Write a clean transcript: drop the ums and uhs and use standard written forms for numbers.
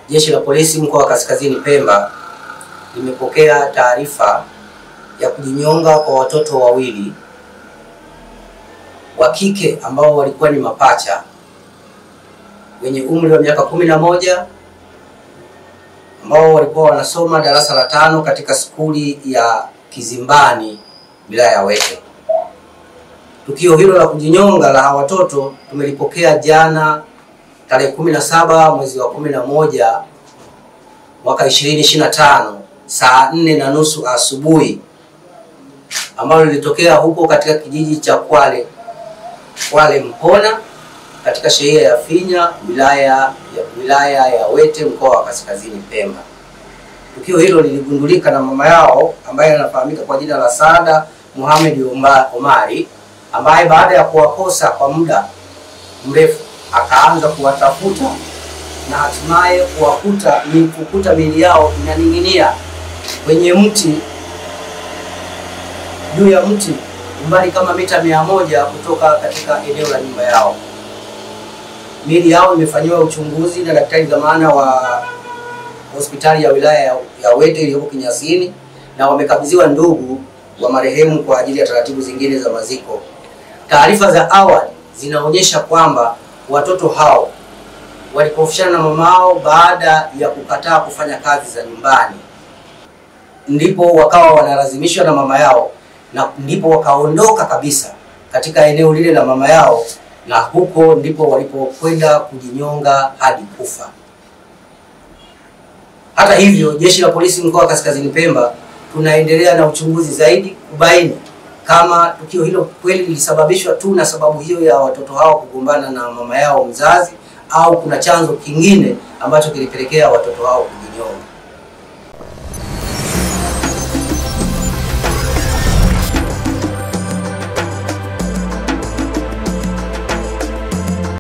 Jeshi la Polisi mkoa wa Kaskazini Pemba limepokea taarifa ya kujinyonga kwa watoto wawili wa kike ambao walikuwa ni mapacha wenye umri wa miaka 11 ambao walikuwa wanasoma darasa la 5 katika skuli ya Kizimbani, wilaya ya Wete. Tukio hilo la kujinyonga la watoto tumelipokea jana tarehe 17 mwezi wa 11 mwaka 2025 saa 4:30 asubuhi, ambalo lilitokea huko katika kijiji cha Kwale Mpona katika shehia ya Finya, wilaya ya Wete, mkoa wa Kaskazini Pemba. Tukio hilo liligundulika na mama yao ambaye anafahamika kwa jina la Saada Mohamed Omari, ambaye baada ya kuwakosa kwa muda mrefu akaanza kuwatafuta na hatimaye kukuta miili yao inaning'inia kwenye mti, juu ya mti umbali kama mita 100 kutoka katika eneo la nyumba yao. Miili yao imefanywa uchunguzi na daktari dhamana wa hospitali ya wilaya ya Wete iliyoko Kinyasini, na wamekabidhiwa ndugu wa marehemu kwa ajili ya taratibu zingine za maziko. Taarifa za awali zinaonyesha kwamba watoto hao walikofishana na mamao baada ya kukataa kufanya kazi za nyumbani, ndipo wakawa wanalazimishwa na mama yao, na ndipo wakaondoka kabisa katika eneo lile la mama yao, na huko ndipo walipokwenda kujinyonga hadi kufa. Hata hivyo, Jeshi la Polisi mkoa wa Kaskazini Pemba tunaendelea na uchunguzi zaidi kubaini kama tukio hilo kweli lilisababishwa tu na sababu hiyo ya watoto hao kugombana na mama yao mzazi, au kuna chanzo kingine ambacho kilipelekea watoto hao kujinyonga.